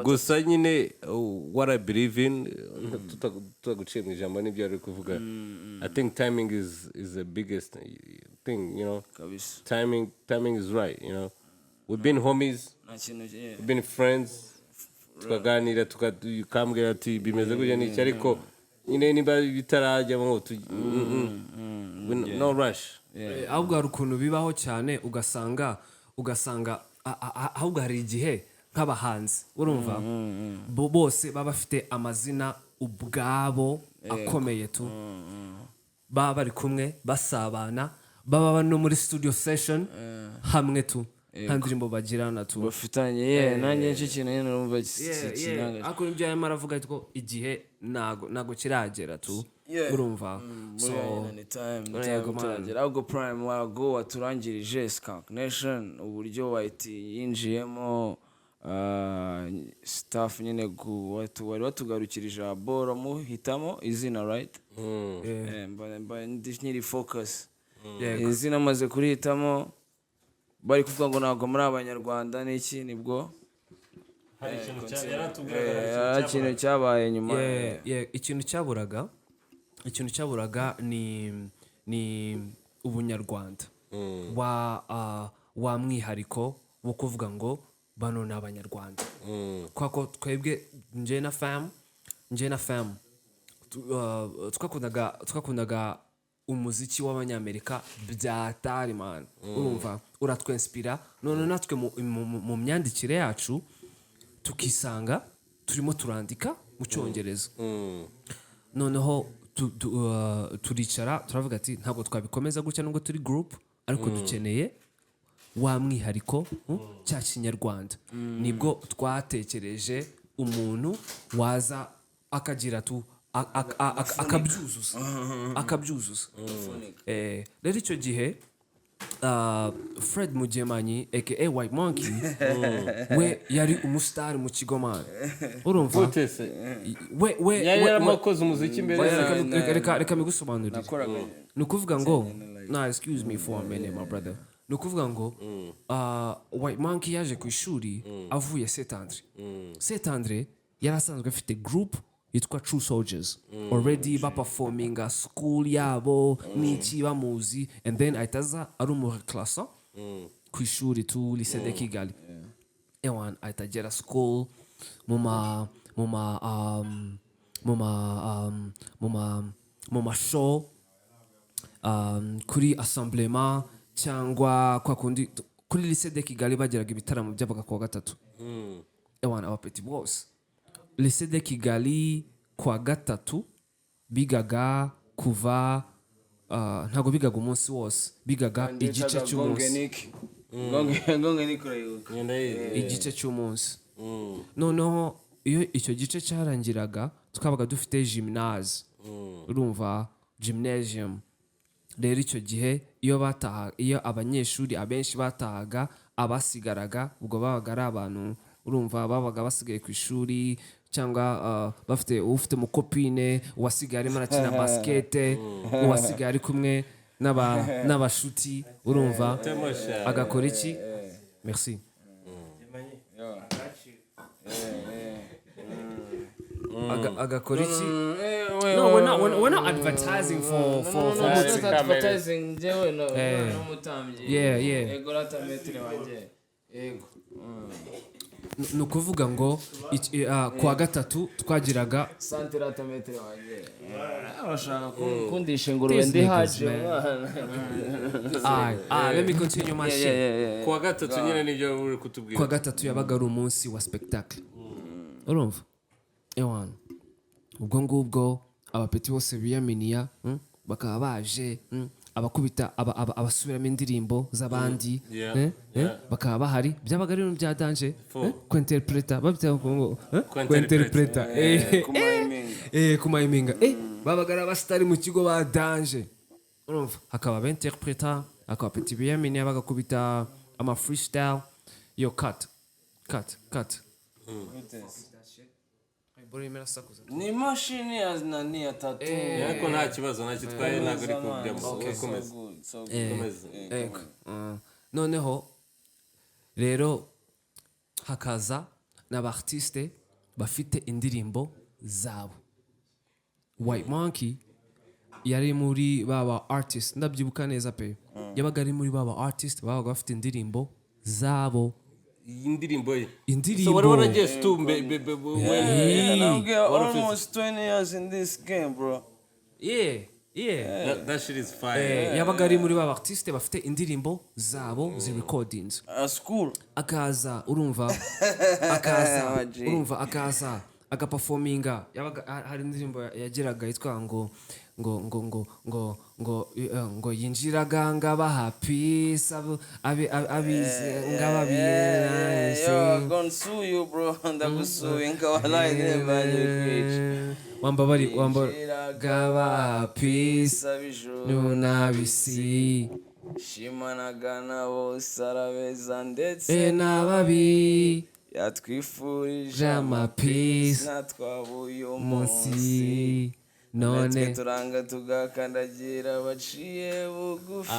gusa nyine what I believe in tutaguciye mu ijambo n'ibyo ari kuvuga. I think timing is the biggest thing, you know. Timing is right, you know. We've been homies, we've been friends, tukaganira tukambwira ati bimeze gutya n'iki ariko nyine niba bitarajya ngo no rush. Ahubwo hari ukuntu bibaho cyane ugasanga ahubwo hari igihe nk'abahanzi urumva bose baba bafite amazina ubwabo akomeye tu baba bari kumwe basabana baba no muri studio session hamwe tu nta ndirimbo bagirana tu bafitanye nanjye nicyo kintu nyine numva kinanga ariko nibyo yarimo aravuga ko igihe nago kiragera tu urumva so ahubwo prime wago waturangirije SKANK Nation uburyo wahiti yinjiyemo staff nyine wari watugarukirije aboro muhitamo izina right nyiri focus izina maze kurihitamo bari kuvuga ngo ntabwo muri abanyarwanda n'iki nibwo hari ikintu cyabaye nyuma ikintu cyaburaga ni ubunyarwanda wa mwihariko wo kuvuga ngo bano ni abanyarwanda kwako twebwe nje na fam twakundaga umuziki w'abanyamerika byatari man urumva uratwenspira none natwe mu myandikire yacu tukisanga turimo turandika mu cyongereza noneho turicara turavuga ati ntabwo twabikomeza gutya nubwo turi group ariko dukeneye wa mwihariko cya kinyarwanda nibwo twatekereje umuntu waza akagira tu akabyuzuza rero icyo gihe Fred Mugemanyi aka White Monkey we yari umustar mu kigo man urumva we yarakoze umuziki imbere reka migusobanurire nukuvuga ngo excuse me for a minute my brother nukuvuga ngo White Monkey yaje ku ishuri avuye Saint Andre yarasanzwe afite group yitwa True Soldiers already performing school yabo n'iki bamuzi and then ahitaza ari mu classe ku ishuri tu lycée de Kigali ewan ahitagera school mu show kuri assemblement cyangwa kwa kundi kuri lycée de Kigali bagiraga ibitaramo byabaga ku wa gatatu ewan abapeti bose lycée de Kigali kwa gatatu bigaga kuva ntago bigaga umunsi wose bigaga igice cy'umunsi igice cy'umunsi noneho iyo icyo gice cyarangiraga tukabaga dufite gymnase urumva gymnasium rero icyo gihe iyo abanyeshuri abenshi batahaga abasigaraga ubwo babaga ari abantu urumva babaga basigaye ku ishuri cyangwa ufite mukopine uwasigaye arimo arakina basket uwasigaye ari kumwe n'abashuti urumva agakora iki merci agakora iki no we're not advertising for advertising jewe no mutamye ego ratametre wanje ego nukuvuga ngo kwa gatatu twagiraga santirata metre wanje abashaka kundisha ingurube ndi haje let me continue my shit kwa gatatu nyine nibyo uri kutubwira kwa gatatu yabaga ari umunsi wa spectacle urumva ewan ubwo ngubwo abapeti bose biyaminiya bakaba baje abakubita abasubiramo indirimbo z'abandi bakaba bahari byabaga ari bya danger kwinterpreta babita ngo kwinterpreta kumayiminga babaga ari abasitari mu kigo ba danger urumva hakaba b'interpreta akaba peti biyaminiya bagakubita ama freestyle yo cut ni mashini ya nani ya tatu ariko nta kibazo nta kitwaye ntabwo ari kubyamkomeza noneho rero hakaza n'abartiste bafite indirimbo zabo. White Monkey yari muri baba artist, ndabyibuka neza pe, yabaga ari muri baba artist babaga bafite indirimbo zabo. Indirimbo Indirimbo. So what I just do almost 20 years in this game, bro. Yeah. That shit is fire. Yabaga ari muri baba artiste bafite indirimbo zabo zi recordings. School. Akaza agaperforminga. Yabaga hari indirimbo yagiraga yitwa ngo yinjiraga ngabaha peace abize ngababira. Yo, gonna sue you, bro. Ndagusuye nkawalaye n'abanye wamba gabaha peace nunabisi shimanagana bose arabeza ndetse n'ababi yatwifurije amapisi natwabuye umunsi none turanga tugakandagira baciye bugufi.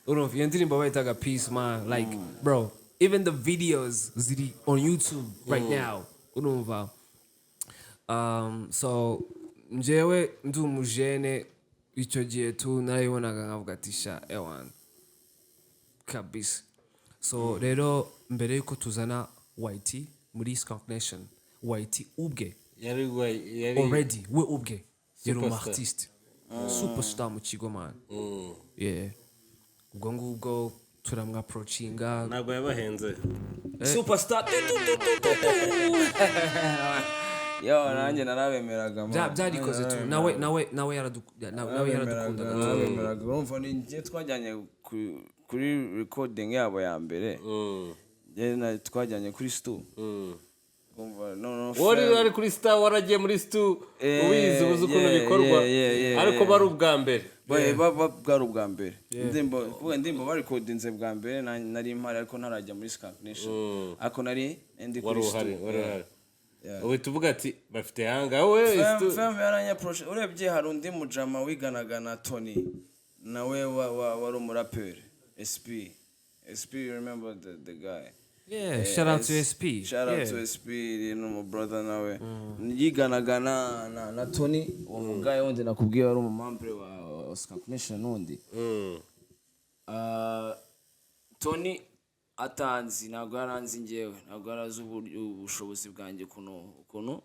Urumva iyo ndirimbo bayitaga peace, man. Like bro, even the videos ziri on YouTube right now. Urumva so njyewe ndi umujene icyo gihe tu narayibonaga nkavuga ati sha ewan kabisa. So rero mbere yuko tuzana Whitey muri Skank Nation, Whitey ubwe yari already we ubwe yari artiste superstar mu kigo, man. Yeah, ubwo ngubwo turamwaprochinga, ntabwo yabahenze superstar. Yo, nanjye narabemeraga, man. Byarikoze tu nawe yaradukundaga. Narabemeraga. Urumva ni njye twajyanye kuri recording yabo ya mbere. Twajyanye kuri stu. Wari kuri star, waragiye muri stu ubizi uzi ukuntu bikorwa, ariko bari ubwa mbere. Bwari ubwa mbere. Indirimbo bari recordinze bwa mbere, nari impari ariko ntarajya muri Skank Nation. Ariko nari ndi kuri stu. Ubu tuvuga ati bafite hanga we femme yaranyaproche. Urebye hari undi mujama wiganaga na Tony, nawe wari umuraperi SP, you remember the guy? Yeah, shout out to SP. Shout out to SP, my brother nawe. Yiganaga na Tony, uwo guy wundi nakubwiye wari umumambre wa Skank Nation wundi. Tony atanzi, ntabwo yaranzi njyewe, ntabwo yarazi ubushobozi bwanjye ukuntu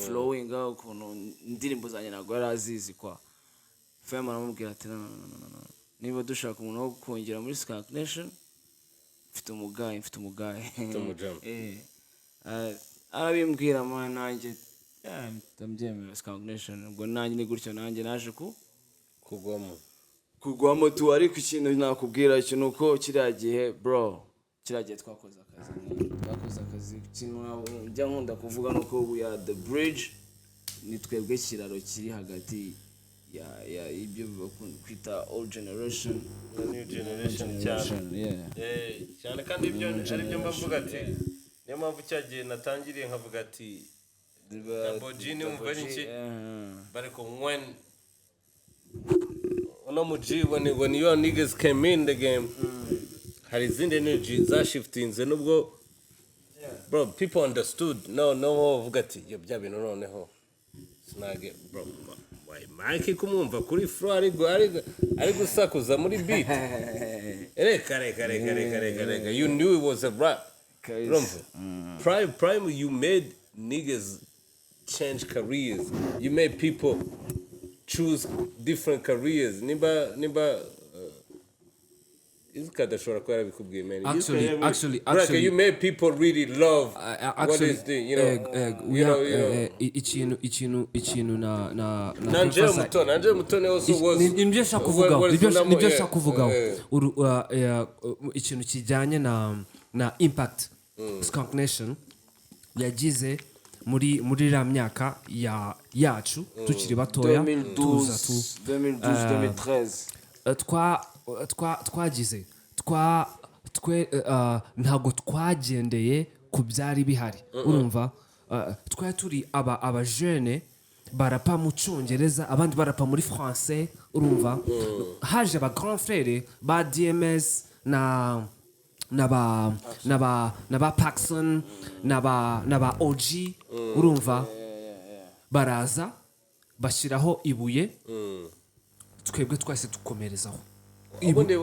flowing, ukuntu indirimbo zanjye ntabwo yarazizi kwa. Femme aramubwira ati niba dushaka umuntu wo kongera muri Skank Nation, mfite umugaye arabimbwira, man. Nanjye ndabyemera Skank Nation. Ubwo nanjye ni gutyo nanjye naje kugwamo tu. Ariko ikintu nakubwira ikintu uko kiriya gihe, bro, kiriya gihe twakoze akazi. Ikintu njya nkunda kuvuga nuko we are the bridge, ni twebwe kiraro kiri hagati ya ibyo kwita old generation na new generation cyane. Kandi ibyo ari byo mbavuga ati niyo mpamvu cyagiye natangiriye nkavuga ati Lamborghini umva niki, bariko when when your niggas came in the game, hari izindi energy za shiftinze nubwo bro people understood. No bavuga ati yo bya bintu noneho snage bro Mike kumumva kuri floor ari gusakuza muri beat. Reka you knew it was a rap. Prime you made niggas change careers, you made people choose different careers. Nimba izikadashora kwa bikubwiye, man. Actually you made people really love what is the ikintu na nanje mutone also was nibyo shaka kuvuga ikintu kijyanye na impact Skank Nation yagize muri la myaka yacu tukiri batoya 2013 twagize ntabwo twagendeye ku byari bihari. Urumva twari turi abajene barapa mu cyongereza, abandi barapa muri français. Urumva haje ba grand frère ba DMS naba Paxson naba OG urumva baraza bashyiraho ibuye twebwe twese dukomerezaho ubundi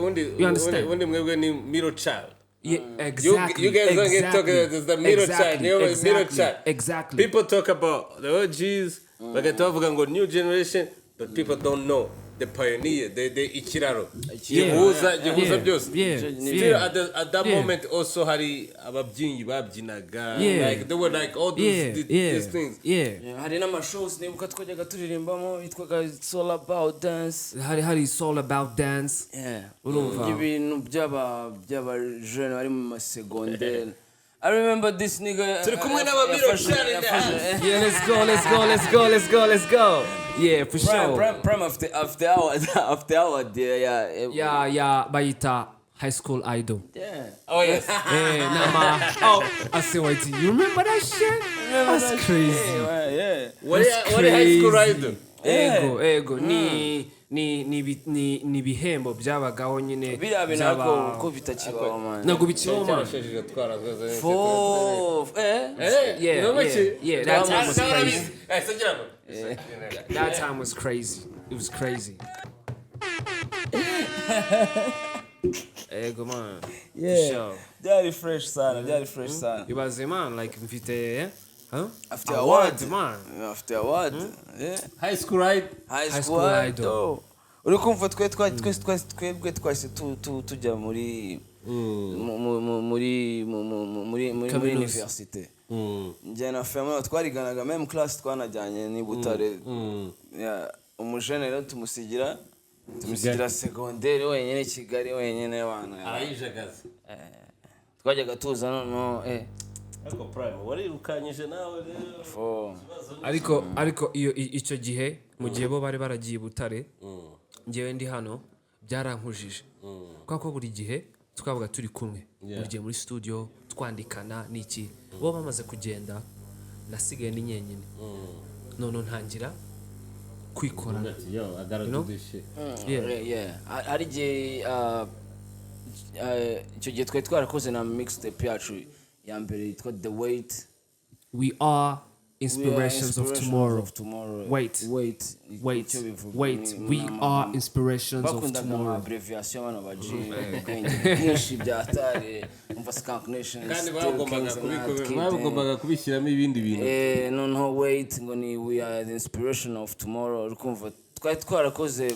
mwebwe ni middle child. Yeah, exactly. You guys don't get talking about the middle child. You know, middle child. Exactly. People talk about the OGs, like new generation, but people don't know the pioneer, the Ichiraro. Yehuza byose. Still at that moment also hari ababyinnyi babyinaga. Like there were like all these things. Hari n'ama shows nibuka twajyaga turirimbamo bitwaga It's All About Dance. Hari It's All About Dance. Urumva ibintu by'aba jeune bari mu masegondaire. I remember this nigga. Turi kumwe n'abamiro cyane. Yeah, let's go. Yeah, for sure. Prime after hour there, Yeah, bayita high school idol. Yeah. Oh yes. I see what you remember that shit? That's crazy. Yeah. What high school idol? Ego. Ni bihembo byabagaho nyine biriya binako ko bitakibaho man. Nago bikibaho man. Yeah, that time was crazy. That time was crazy. It was crazy. Ego man. Yeah. Sure. Very fresh sana. Ibaze man like mfite After award man. After award. Yeah. High school idol. Uri kumva twebwe twese tujya muri universite. Njye na famille twariganaga même class twanajyanye ni Butare. Umujene rero tumusigira secondaire wenyine Kigali wenyine bana. Arayijagaza. Twajyaga tuza no Ariko prime warirukanyije nawe ariko iyo icyo gihe mu gihe bo bari baragiye Butare ngewe ndi hano byarankujije kuko buri gihe twabaga turi kumwe buri gihe muri studio twandikana n'iki bo bamaze kugenda nasigaye ni nyenyine none ntangira kwikorana hari igihe icyo gihe twari twarakoze na mixtape yacu ya mbere yitwa The Weight. We are inspirations of tomorrow. Wait. We are inspirations of tomorrow. Abbreviation bana baji byinshi byatare umva SKANK NATION. Kandi bagombaga kubishyiramo ibindi bintu. No wait ngo ni we are the inspiration of tomorrow. Ukumva twari twarakoze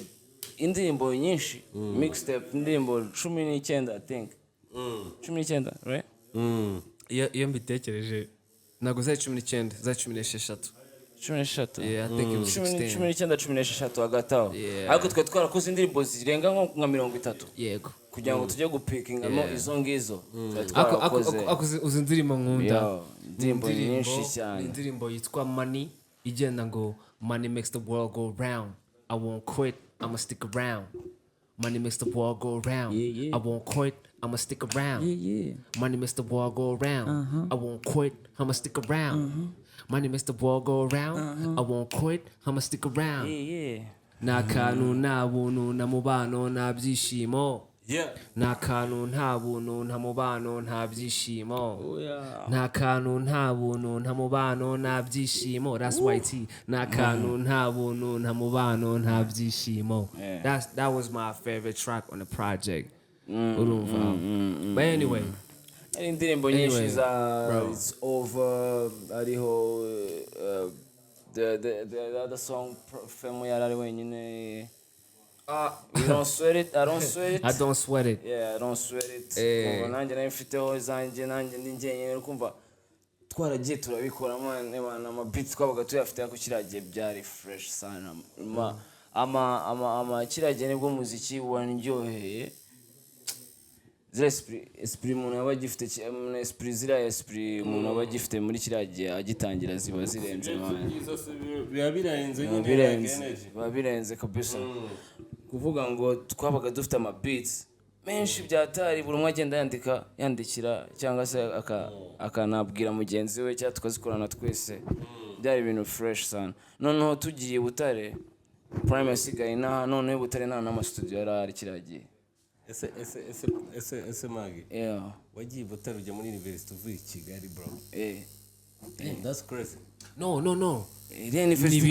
indirimbo nyinshi mixtape indirimbo 19 I think. 19 right? Iyo mbitekereje nago za 19 za 16 yeah I think it was 16 19 agataho ariko twe twarakoze indirimbo zirenga nko nka 30 yego kugira ngo tujye gupikingamo izo ngizo ako uzindirimo nkunda indirimbo nyinshi cyane indirimbo yitwa Money igenda ngo money makes the world go round I won't quit I'ma stick around money makes the world go round I won't quit I'ma stick around. Money makes the world go around. I won't quit. I'ma stick around. Money makes the world go around. I won't quit. I'ma stick around. Nta kantu nta buntu nta mubano nta byishimo. Nta kantu nta buntu nta mubano nta byishimo. Nta kantu nta buntu nta mubano nta byishimo. That's YT. Nta kantu nta buntu nta mubano nta byishimo. That was my favorite track on the project. But anyway, indirimbo nyinshi za It's Over ariho the other song femo yarari wenyine I don't sweat it. I don't sweat it. Yeah, I don't sweat it. Nanjye nayifiteho zanjye nanjye ndi njyenyine ukumva twaragiye turabikora mana beats twabaga tuyafite ko kiragiye byari fresh sana ama kiragiye nibwo muziki wanjyoheye esprit umuntu aba agifite esprit ziriya esprit umuntu aba agifite muri kiriya gihe agitangira ziba zirenze biba birenze kabisa kuvuga ngo twabaga dufite ama beats menshi byatari buri umwe agenda yandikira cyangwa se akanabwira mugenzi we cyangwa tukazikorana twese byari ibintu fresh sana noneho tugiye Butare Prime asigaye none Butare nta n'ama studio yari kiriya gihe ese magi wagiye Butare ujya muri university uvuye i Kigali bro. Damn, that's crazy. No iriya university